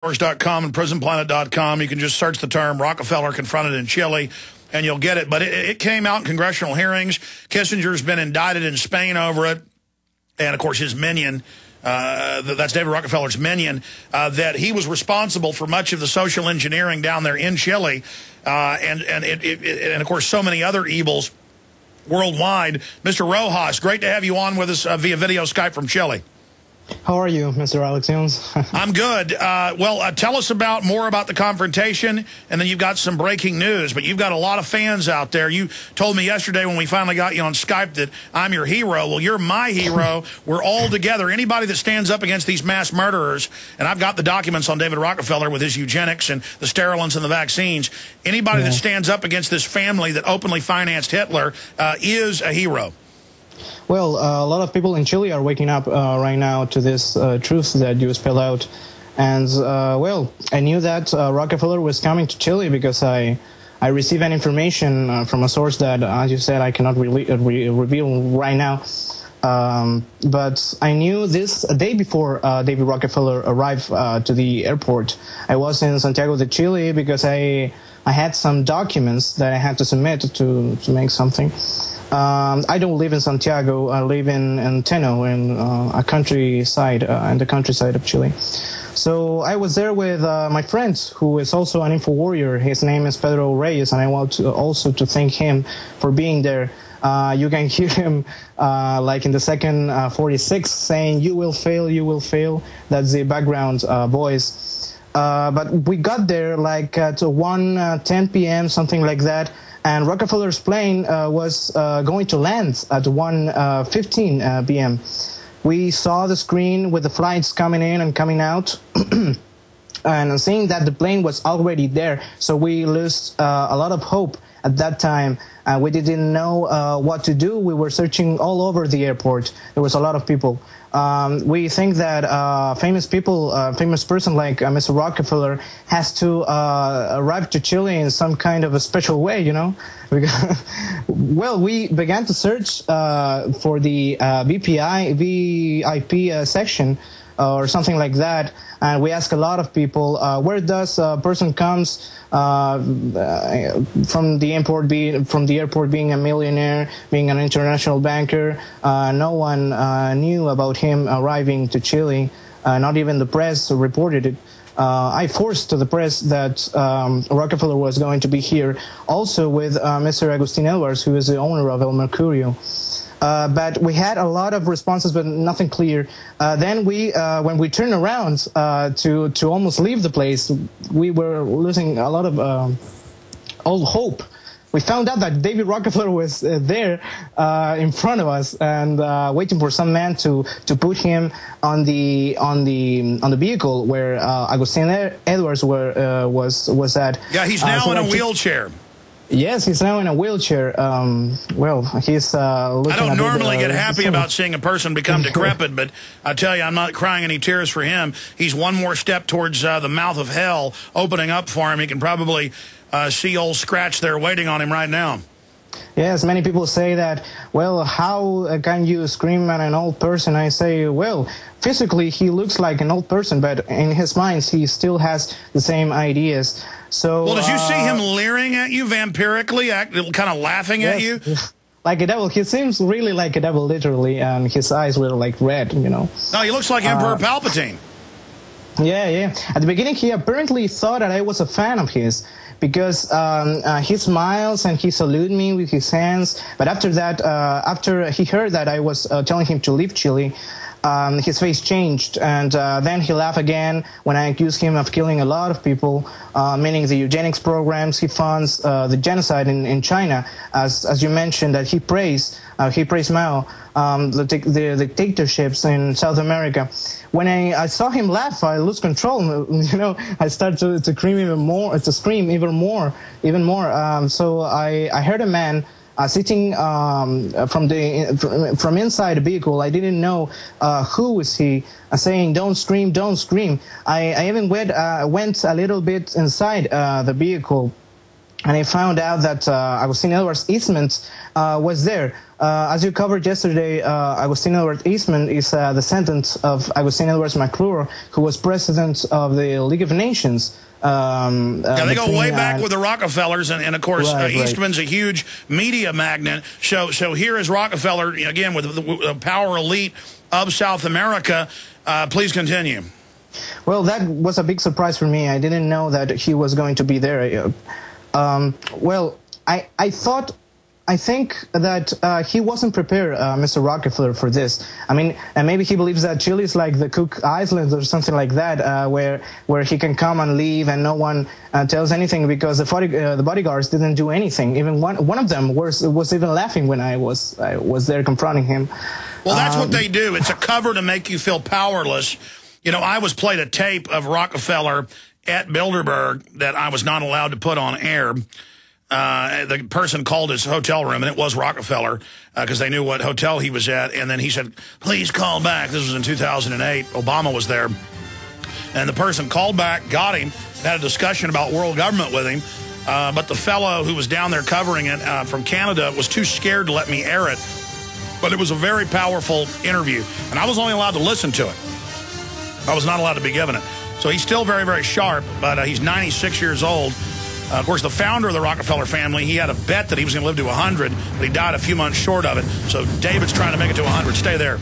Wars.com and PrisonPlanet.com. You can just search the term Rockefeller confronted in Chile, and you'll get it. But it came out in congressional hearings. Kissinger's been indicted in Spain over it. And, of course, his minion, that's David Rockefeller's minion, that he was responsible for much of the social engineering down there in Chile. And, of course, so many other evils worldwide. Mr. Rojas, great to have you on with us via video Skype from Chile. How are you, Mr. Alex Jones? I'm good. Well, tell us more about the confrontation, and then you've got some breaking news. But you've got a lot of fans out there. You told me yesterday when we finally got you on Skype that I'm your hero. Well, you're my hero. We're all together. Anybody that stands up against these mass murderers, and I've got the documents on David Rockefeller with his eugenics and the sterilants and the vaccines. Anybody that stands up against this family that openly financed Hitler is a hero. Well, a lot of people in Chile are waking up right now to this truth that you spell out. And, well, I knew that Rockefeller was coming to Chile because I received an information from a source that, as you said, I cannot reveal right now. But I knew this a day before David Rockefeller arrived to the airport. I was in Santiago de Chile because I had some documents that I had to submit to make something. I don't live in Santiago. I live in Teno, in a countryside, in the countryside of Chile. So I was there with my friend, who is also an info warrior. His name is Pedro Reyes, and I want also to thank him for being there. You can hear him like in the second 46 saying, "You will fail, you will fail." That's the background voice. But we got there like at 1:10 p.m., something like that. And Rockefeller's plane was going to land at 1:15 p.m. We saw the screen with the flights coming in and coming out, and seeing that the plane was already there. So we lost a lot of hope at that time. We didn't know what to do. We were searching all over the airport. There was a lot of people. We think that famous person like Mr. Rockefeller has to arrive to Chile in some kind of a special way, you know? Well, we began to search for the VIP section or something like that, and we asked a lot of people, where does a person comes from the airport being a millionaire, being an international banker? No one knew about him arriving to Chile. Not even the press reported it. I forced to the press that Rockefeller was going to be here, also with Mr. Agustin Edwards, who is the owner of El Mercurio. But we had a lot of responses, but nothing clear. Then when we turned around to almost leave the place, we were losing a lot of all hope. We found out that David Rockefeller was there in front of us and waiting for some man to put him on the vehicle where Agustin Edwards was at. Yeah, he's now in a wheelchair. Yes, he's now in a wheelchair. Well, he's looking. I don't normally get happy about seeing a person become decrepit, but I tell you, I'm not crying any tears for him. He's one more step towards the mouth of hell opening up for him. He can probably see old Scratch there waiting on him right now. Yes, many people say that, well, how can you scream at an old person? I say, well, physically he looks like an old person, but in his mind he still has the same ideas. So, well, did you see him leering at you vampirically, kind of laughing at you? Like a devil. He seems really like a devil, literally, and his eyes were like red, you know. No, he looks like Emperor Palpatine. Yeah. At the beginning, he apparently thought that I was a fan of his, because he smiles and he saluted me with his hands. But after that, after he heard that I was telling him to leave Chile, his face changed, and then he laughed again when I accused him of killing a lot of people, meaning the eugenics programs he funds, the genocide in China, as you mentioned, that he praised Mao, the dictatorships in South America. When I saw him laugh, I lost control. You know, I started to scream even more, even more. So I heard a man sitting from inside the vehicle. I didn't know who was he, saying, "Don't scream, don't scream." I even went a little bit inside the vehicle, and I found out that Agustin Edwards Eastman was there. as you covered yesterday, Agustin Edward Eastman is the descendant of Agustin Edwards McClure, who was president of the League of Nations. Yeah, they go way back with the Rockefellers, and of course, right. Eastman's a huge media magnet. So here is Rockefeller, again, with the power elite of South America. Please continue. Well, that was a big surprise for me. I didn't know that he was going to be there. Well, I think that he wasn't prepared, Mr. Rockefeller, for this. I mean, and maybe he believes that Chile is like the Cook Islands or something like that, where he can come and leave and no one tells anything, because the bodyguards didn't do anything. Even one of them was even laughing when I was there confronting him. Well, that's what they do. It's a cover to make you feel powerless. You know, I was played a tape of Rockefeller at Bilderberg that I was not allowed to put on air. The person called his hotel room, and it was Rockefeller, because they knew what hotel he was at. And then he said, please call back. This was in 2008. Obama was there. And the person called back, got him, had a discussion about world government with him. But the fellow who was down there covering it from Canada was too scared to let me air it. But it was a very powerful interview. And I was only allowed to listen to it. I was not allowed to be given it. So he's still very, very sharp, but he's 96 years old. Of course, the founder of the Rockefeller family, he had a bet that he was going to live to 100, but he died a few months short of it. So David's trying to make it to 100. Stay there.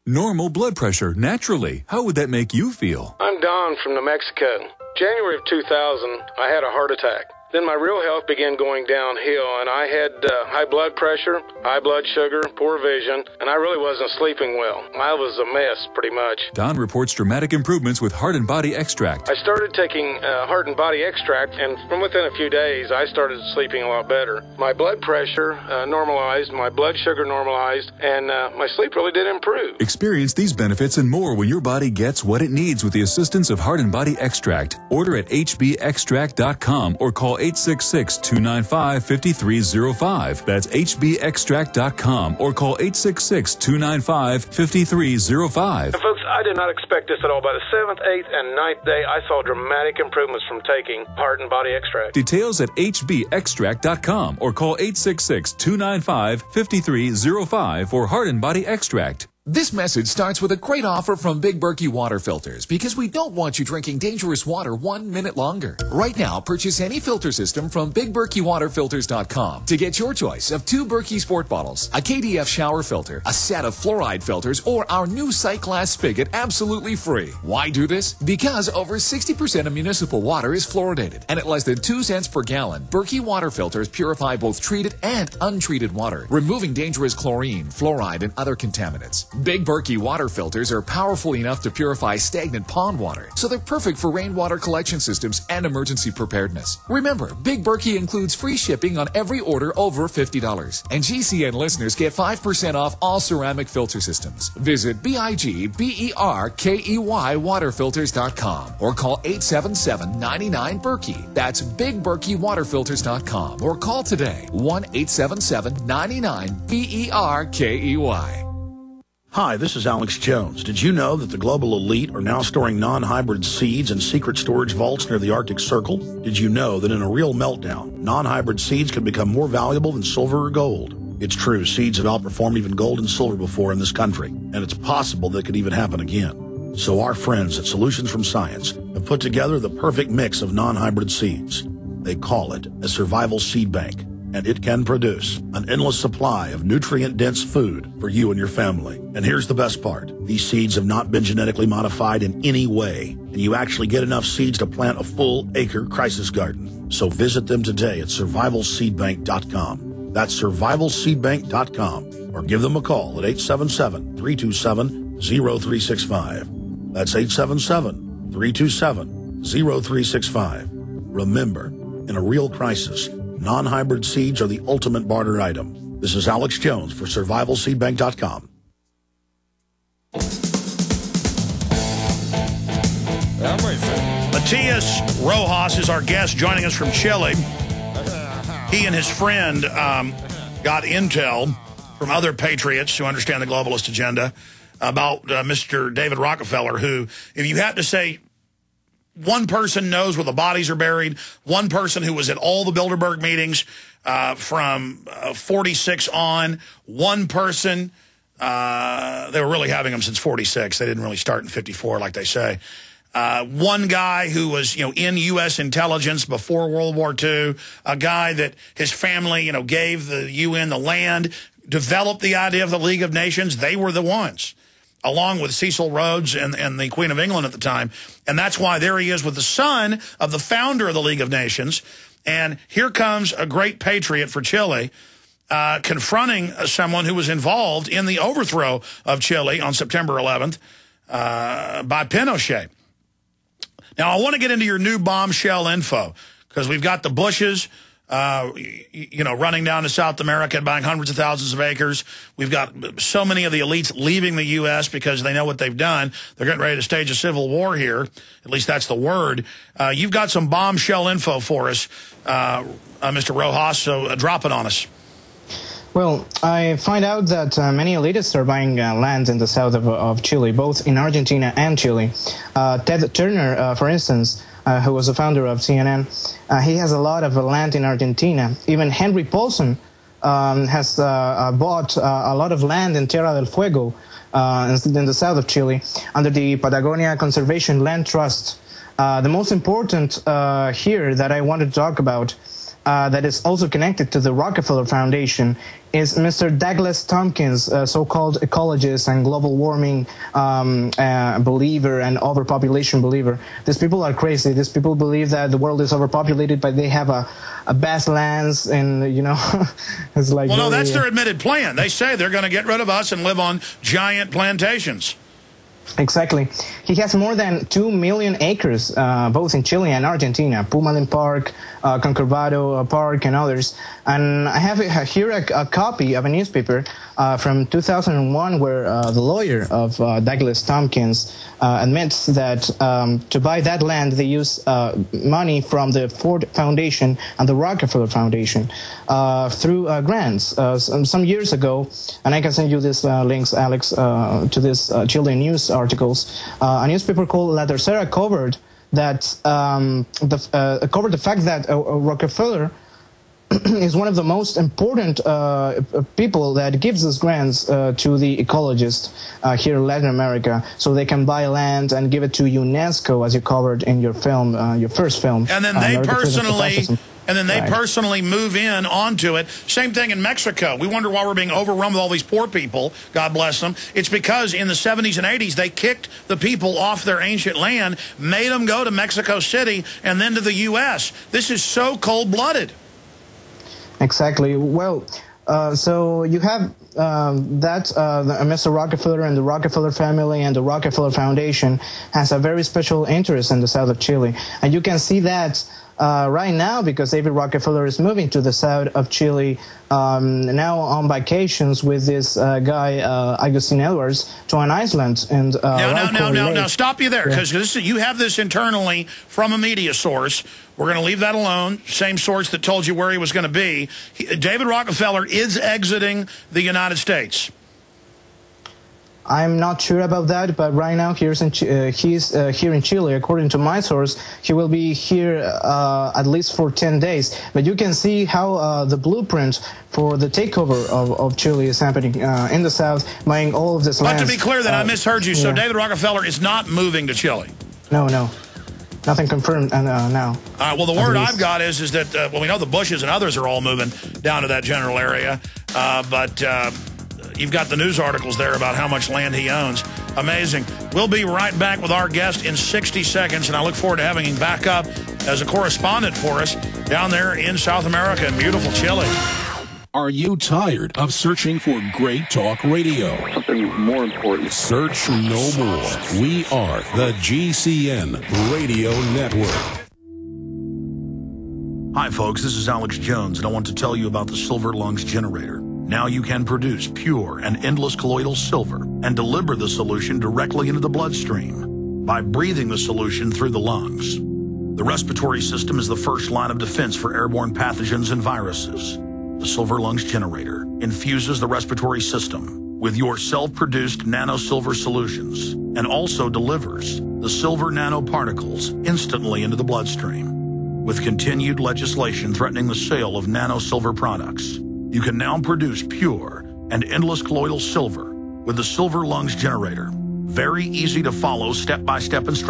Normal blood pressure, naturally. How would that make you feel? I'm Don from New Mexico. January of 2000, I had a heart attack. Then my real health began going downhill, and I had high blood pressure, high blood sugar, poor vision, and I really wasn't sleeping well. I was a mess, pretty much. Don reports dramatic improvements with Heart and Body Extract. I started taking Heart and Body Extract, and from within a few days, I started sleeping a lot better. My blood pressure normalized, my blood sugar normalized, and my sleep really did improve. Experience these benefits and more when your body gets what it needs with the assistance of Heart and Body Extract. Order at hbextract.com or call 866-295-5305. That's hbextract.com or call 866-295-5305. And folks, I did not expect this at all. By the 7th, 8th, and 9th day, I saw dramatic improvements from taking Heart and Body Extract. Details at hbextract.com or call 866-295-5305 for Heart and Body Extract. This message starts with a great offer from Big Berkey Water Filters, because we don't want you drinking dangerous water 1 minute longer. Right now, purchase any filter system from BigBerkeyWaterFilters.com to get your choice of 2 Berkey Sport bottles, a KDF shower filter, a set of fluoride filters, or our new sight glass spigot absolutely free. Why do this? Because over 60% of municipal water is fluoridated, and at less than 2 cents per gallon, Berkey Water Filters purify both treated and untreated water, removing dangerous chlorine, fluoride, and other contaminants. Big Berkey water filters are powerful enough to purify stagnant pond water, so they're perfect for rainwater collection systems and emergency preparedness. Remember, Big Berkey includes free shipping on every order over $50, and GCN listeners get 5% off all ceramic filter systems. Visit BIGBERKEY waterfilters.com or call 877-99-BERKEY. That's BigBerkeyWaterFilters.com or call today 1-877-99-BERKEY. Hi, this is Alex Jones. Did you know that the global elite are now storing non-hybrid seeds in secret storage vaults near the Arctic Circle? Did you know that in a real meltdown, non-hybrid seeds can become more valuable than silver or gold? It's true, seeds have outperformed even gold and silver before in this country, and it's possible that could even happen again. So our friends at Solutions from Science have put together the perfect mix of non-hybrid seeds. They call it a survival seed bank, and it can produce an endless supply of nutrient-dense food for you and your family. And here's the best part. These seeds have not been genetically modified in any way, and you actually get enough seeds to plant a full-acre crisis garden. So visit them today at survivalseedbank.com. That's survivalseedbank.com, or give them a call at 877-327-0365. That's 877-327-0365. Remember, in a real crisis, non-hybrid seeds are the ultimate barter item. This is Alex Jones for survivalseedbank.com. Matias Rojas is our guest, joining us from Chile. He and his friend got intel from other patriots who understand the globalist agenda about Mr. David Rockefeller, who, if you had to say one person knows where the bodies are buried, one person who was at all the Bilderberg meetings from 46 on, one person, they were really having them since 46. They didn't really start in 54 like they say. One guy who was, in U.S. intelligence before World War II, a guy that his family, gave the UN the land, developed the idea of the League of Nations. They were the ones, along with Cecil Rhodes and the Queen of England at the time. And that's why there he is with the son of the founder of the League of Nations. And here comes a great patriot for Chile, confronting someone who was involved in the overthrow of Chile on September 11th by Pinochet. Now, I want to get into your new bombshell info, because we've got the Bushes, running down to South America and buying hundreds of thousands of acres. We've got so many of the elites leaving the U.S. because they know what they've done. They're getting ready to stage a civil war here. At least that's the word. You've got some bombshell info for us, Mr. Rojas, so drop it on us. Well, I find out that many elitists are buying land in the south of Chile, both in Argentina and Chile. Ted Turner, for instance, who was the founder of CNN, he has a lot of land in Argentina. Even Henry Paulson has bought a lot of land in Tierra del Fuego in the south of Chile under the Patagonia Conservation Land Trust. The most important here that I wanted to talk about that is also connected to the Rockefeller Foundation is Mr. Douglas Tompkins, so-called ecologist and global warming believer and overpopulation believer. These people are crazy. These people believe that the world is overpopulated, but they have a vast lands and, it's like... Well, no, that's their admitted plan. They say they're going to get rid of us and live on giant plantations. Exactly. He has more than 2 million acres, both in Chile and Argentina, Pumalin Park, Concurvado Park, and others. And I have here a copy of a newspaper from 2001 where the lawyer of Douglas Tompkins admits that to buy that land, they use money from the Ford Foundation and the Rockefeller Foundation through grants. Some years ago, and I can send you these links, Alex, to this Chilean news articles, a newspaper called La Tercera covered that covered the fact that Rockefeller is one of the most important people that gives us grants to the ecologists here in Latin America, so they can buy land and give it to UNESCO, as you covered in your film, your first film. And then they personally move in onto it. Same thing in Mexico. We wonder why we're being overrun with all these poor people. God bless them. It's because in the 70s and 80s, they kicked the people off their ancient land, made them go to Mexico City and then to the U.S. This is so cold-blooded. Exactly. Well, so you have Mr. Rockefeller and the Rockefeller family and the Rockefeller Foundation has a very special interest in the south of Chile. And you can see that right now because David Rockefeller is moving to the south of Chile now on vacations with this guy, Agustin Edwards, to an island. And now, stop you there, because you have this internally from a media source. We're going to leave that alone. Same source that told you where he was going to be. David Rockefeller is exiting the United States. I'm not sure about that, but right now he's here in Chile. According to my source, he will be here at least for 10 days. But you can see how the blueprint for the takeover of Chile is happening in the south, buying all of this land. But to be clear, then I misheard you. So David Rockefeller is not moving to Chile. No. Nothing confirmed now. All right, well, the word I've got is that, we know the Bushes and others are all moving down to that general area, but you've got the news articles there about how much land he owns. Amazing. We'll be right back with our guest in 60 seconds, and I look forward to having him back up as a correspondent for us down there in South America in beautiful Chile. Are you tired of searching for great talk radio? Something more important. Search no more. We are the GCN Radio Network. Hi, folks. This is Alex Jones, and I want to tell you about the Silver Lungs Generator. Now you can produce pure and endless colloidal silver and deliver the solution directly into the bloodstream by breathing the solution through the lungs. The respiratory system is the first line of defense for airborne pathogens and viruses. The Silver Lungs Generator infuses the respiratory system with your self-produced nano-silver solutions and also delivers the silver nanoparticles instantly into the bloodstream. With continued legislation threatening the sale of nano-silver products, you can now produce pure and endless colloidal silver with the Silver Lungs generator. Very easy to follow step-by-step instructions.